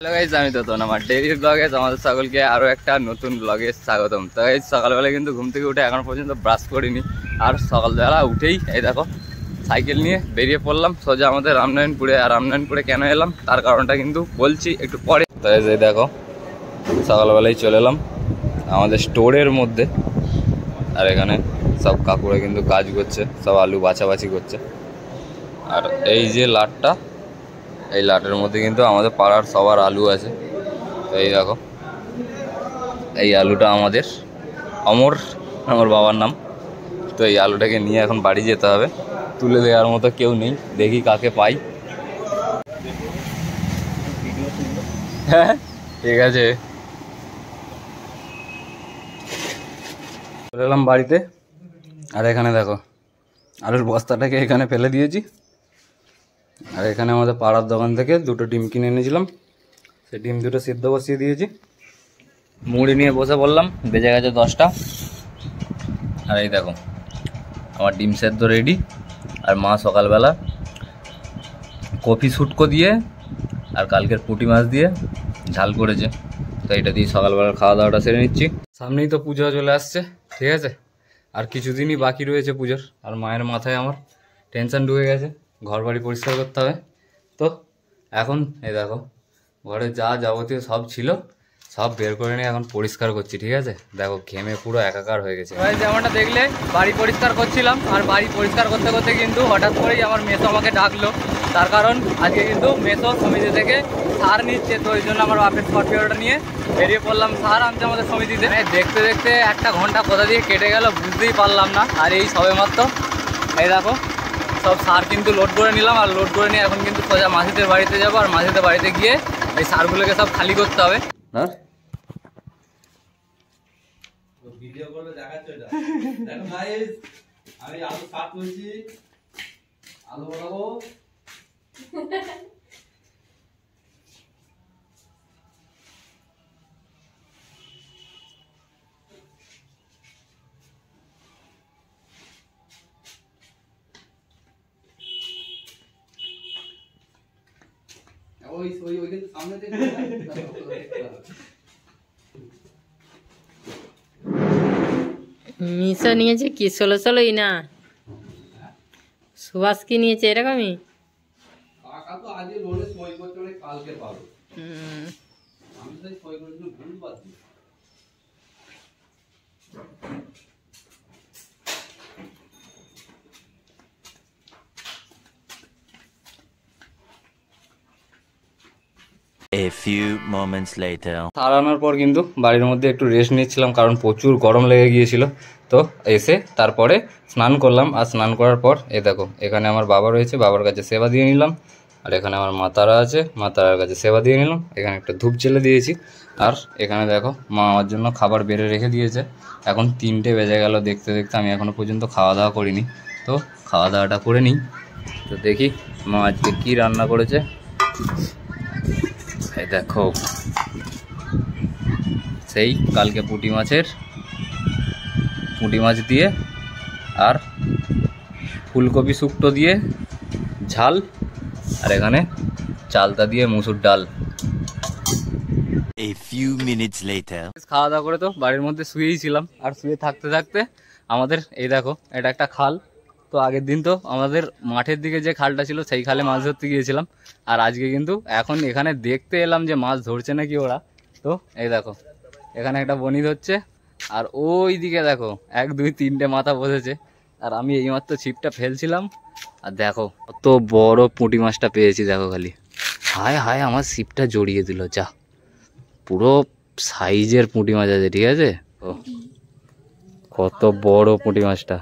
আমি তো আমার ডেইলি ব্লগে তোমাদের সকলকে আরো একটা নতুন ব্লগে স্বাগতম। তো এই সকালবেলা কিন্তু ঘুম থেকে উঠে এখন পর্যন্ত ব্রাশ করিনি, আর সকালবেলা উঠেই এই দেখো সাইকেল নিয়ে বেরিয়ে পড়লাম সোজা আমাদের রামনারায়ণপুরে। আর রামনারায়ণপুরে কেন এলাম তার কারণটা কিন্তু বলছি একটু পরে। তো এই দেখো সকালবেলায় চলে এলাম আমাদের স্টোরের মধ্যে, আর এখানে সব কাকুরা কিন্তু কাজ করছে, সব আলু বাছাবাছি করছে। আর এই যে লাটটা, এই লাটের মধ্যে কিন্তু আমাদের পাড়ার সবার আলু আছে। তো এই দেখো এই আলুটা আমাদের অমর, আমার বাবার নাম। তো এই আলুটাকে নিয়ে এখন বাড়ি যেতে হবে, তুলে দেওয়ার মতো কেউ নেই, দেখি কাকে পাই। হ্যাঁ ঠিক আছে, চলে এলাম বাড়িতে। আর এখানে দেখো আলুর বস্তাটাকে এখানে ফেলে দিয়েছি। আর এখানে আমাদের পাড়ার দোকান থেকে দুটো ডিম কিনে এনেছিলাম, সেই ডিম দুটো সিদ্ধ বসিয়ে দিয়েছি। মুড়ি নিয়ে বসে পড়লাম, বেজে গেছে 10টা। আর এই দেখো আমার ডিম সেদ্ধ রেডি। আর মা সকালবেলা কফি শুটকো দিয়ে আর কালকের পুঁটি মাছ দিয়ে ঝাল করেছে। তো এটা দিয়ে সকালবেলার খাওয়া দাওয়াটা সেরে নিচ্ছি। সামনেই তো পুজো চলে আসছে, ঠিক আছে, আর কিছুদিনই বাকি রয়েছে পুজোর। আর মায়ের মাথায় আমার টেনশন ঢুকে গেছে, ঘর বাড়ি পরিষ্কার করতে হবে। তো এখন এই দেখো ঘরে যা যাবতীয় সব ছিল সব বের করে নিয়ে এখন পরিষ্কার করছি, ঠিক আছে। দেখো ঘেমে পুরো একাকার হয়ে গেছে। যেমনটা দেখলে বাড়ি পরিষ্কার করছিলাম, আর বাড়ি পরিষ্কার করতে করতে কিন্তু হঠাৎ করেই আমার মেসো আমাকে ডাকলো। তার কারণ আজকে কিন্তু মেসো সমিতি থেকে সার নিচ্ছে, তো ওই জন্য আমার বাপের স্করপিওটা নিয়ে বেরিয়ে পড়লাম সার আনতে আমাদের সমিতিতে। দেখতে দেখতে 1 ঘন্টা কোথা দিয়ে কেটে গেল বুঝতেই পারলাম না। আর এই সবে মাত্র এই দেখো সব সার কিন্তু লোড করে নিলাম, আর লোড করে নিয়ে এখন কিন্তু সোজা মাসিদের বাড়িতে যাবো। আর মাসিদের বাড়িতে গিয়ে এই সারগুলোকে সব খালি করতে হবে। ভিডিও করলে দেখাচ্ছ এটা দেখো গাইস, আমি আলু কাট করছি, আলু বানাবো। ওই ওই ওই কিন্তু সামনে থেকে মিশো নিয়েছে কি 16 না, সুভাষ কি নিয়েছে এরকমই। কাকা তো আজকে লোনে সই করতে হবে, কালকে পাবো। আমি তো সই করেছিলাম ভুল বাদ দিই। A few moments later. সার আনার পর কিন্তু বাড়ির মধ্যে একটু রেস্ট নিচ্ছিলাম, কারণ প্রচুর গরম লেগে গিয়েছিল। তো এসে তারপরে স্নান করলাম। আর স্নান করার পর এই দেখো এখানে আমার বাবা রয়েছে, বাবার কাছে সেবা দিয়ে নিলাম। আর এখানে আমার মাতারা আছে, মাতারার কাছে সেবা দিয়ে নিলাম। এখানে একটা ধূপ জ্বেলে দিয়েছি। আর এখানে দেখো মা আমার জন্য খাবার বেড়ে রেখে দিয়েছে। এখন 3টে বেজে গেল দেখতে দেখতে, আমি এখনও পর্যন্ত খাওয়া দাওয়া করিনি। তো খাওয়া দাওয়াটা করে নিই। তো দেখি মা আজকে কী রান্না করেছে। এই দেখো সেই কালকে পুঁটি মাছ দিয়ে আর ফুলকপি শুক্তো দিয়ে ঝাল, আর এখানে চালতা দিয়ে মুসুর ডাল। A few minutes later. খাওয়া দাওয়া করে তো বাড়ির মধ্যে শুয়েই ছিলাম। আর শুয়ে থাকতে থাকতে আমাদের এই দেখো এটা একটা খাল। তো আগের দিন তো আমাদের মাঠের দিকে যে খালটা ছিল সেই খালে মাছ ধরতে গিয়েছিলাম। আর আজকে কিন্তু এখন এখানে দেখতে এলাম যে মাছ ধরছে নাকি ওরা। তো এই দেখো এখানে একটা বনি ধরছে, আর ওই দিকে দেখো 1 2 3টে মাথা বসেছে। আর আমি এইমাত্র ছিপটা ফেলছিলাম, আর দেখো কত বড় পুঁটি মাছটা পেয়েছি। দেখো খালি হায় হায় আমার ছিপটা জড়িয়ে দিল, যা পুরো সাইজের পুঁটি মাছ আছে, ঠিক আছে। ও কত বড় পুঁটি মাছটা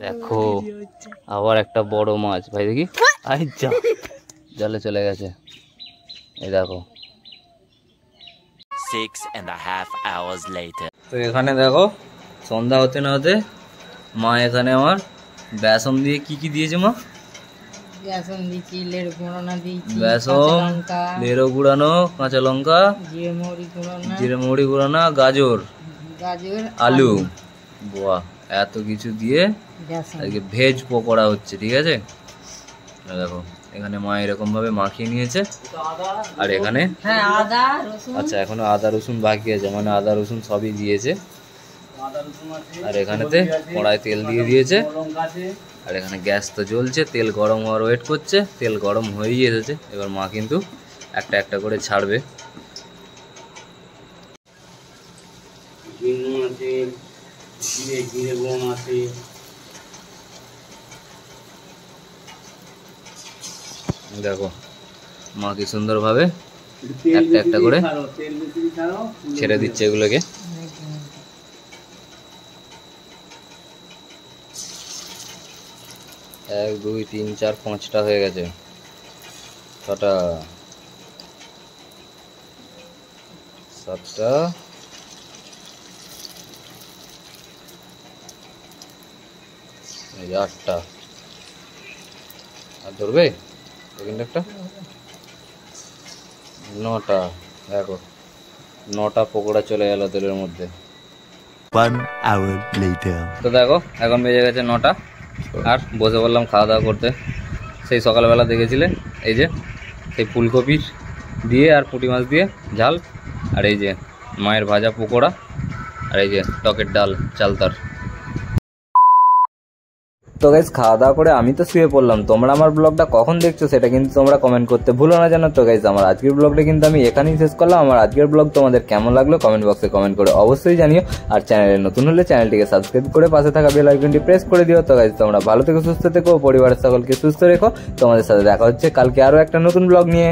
দেখো। আবার একটা বড় মাছ, ভাই দেখি, আই যা জলে চলে গেছে। এই দেখো 6.5 hours later. তো এখানে দেখো সন্ধ্যা হতে না হতে মা এখানে আমার বেসন দিয়ে কি দিয়েছে মা? বেসন দিচ্ছি, লেড়ু গুঁড়ানো দিচ্ছি, বেসন, লেড়ু গুঁড়ানো, কাঁচা লঙ্কা, জিরে মৌরি গুঁড়ানো, গাজর, আলু, বাহ এত কিছু দিয়ে আজকে ভেজ পকোড়া হচ্ছে, ঠিক আছে। দেখো এখানে মা এরকম ভাবে মাখিয়ে নিয়েছে। আর এখানে হ্যাঁ আদা রসুন আচ্ছা এখনো আদা রসুন বাকি আছে, মানে আদা রসুন সবই দিয়েছে। আর এখানেতে কড়াই তেল দিয়ে দিয়েছে। আর এখানে গ্যাস তো জ্বলছে, তেল গরম হওয়ার ওয়েট করছে। তেল গরম হয়েই এসেছে, এবার মা কিন্তু একটা একটা করে ছাড়বে। দেখো মা কি সুন্দর ভাবে একটা একটা করে ছেড়ে দিচ্ছে এগুলোকে। 1 2 3 4 5টা হয়ে গেছে। 6টা 7টা 8টা। আর ধরবে সেকেন্ড একটা 9টা। দেখো 9টা পকোড়া চলে গেল তেলের মধ্যে। 1 hour later. তো দেখো এখন বেজে গেছে 9টা, আর বসে বললাম খাওয়া দাওয়া করতে। সেই সকালবেলা দেখেছিলে এই যে সেই ফুলকপির দিয়ে আর পুঁটি মাছ দিয়ে ঝাল, আর এই যে মায়ের ভাজা পকোড়া, আর এই যে টকের ডাল চালতার। তো গাইস খাওয়া দাওয়া করে আমি তো শুয়ে পড়লাম। তোমরা আমার ব্লগটা কখন দেখছো সেটা কিন্তু তোমরা কমেন্ট করতে ভুলো না জানো। তো গাইস আমার আজকের ব্লগটা কিন্তু আমি এখানেই শেষ করলাম। আমার আজকের ব্লগ তোমাদের কেমন লাগলো কমেন্ট বক্সে কমেন্ট করে অবশ্যই জানিও। আর চ্যানেলে নতুন হলে চ্যানেলটিকে সাবস্ক্রাইব করে পাশে থাকা বেল আইকনটি প্রেস করে দিও। তো গাইস তোমরা ভালো থেকো, সুস্থ থেকো, পরিবারের সকলকে সুস্থ রেখো। তোমাদের সাথে দেখা হচ্ছে কালকে আরো একটা নতুন ব্লগ নিয়ে।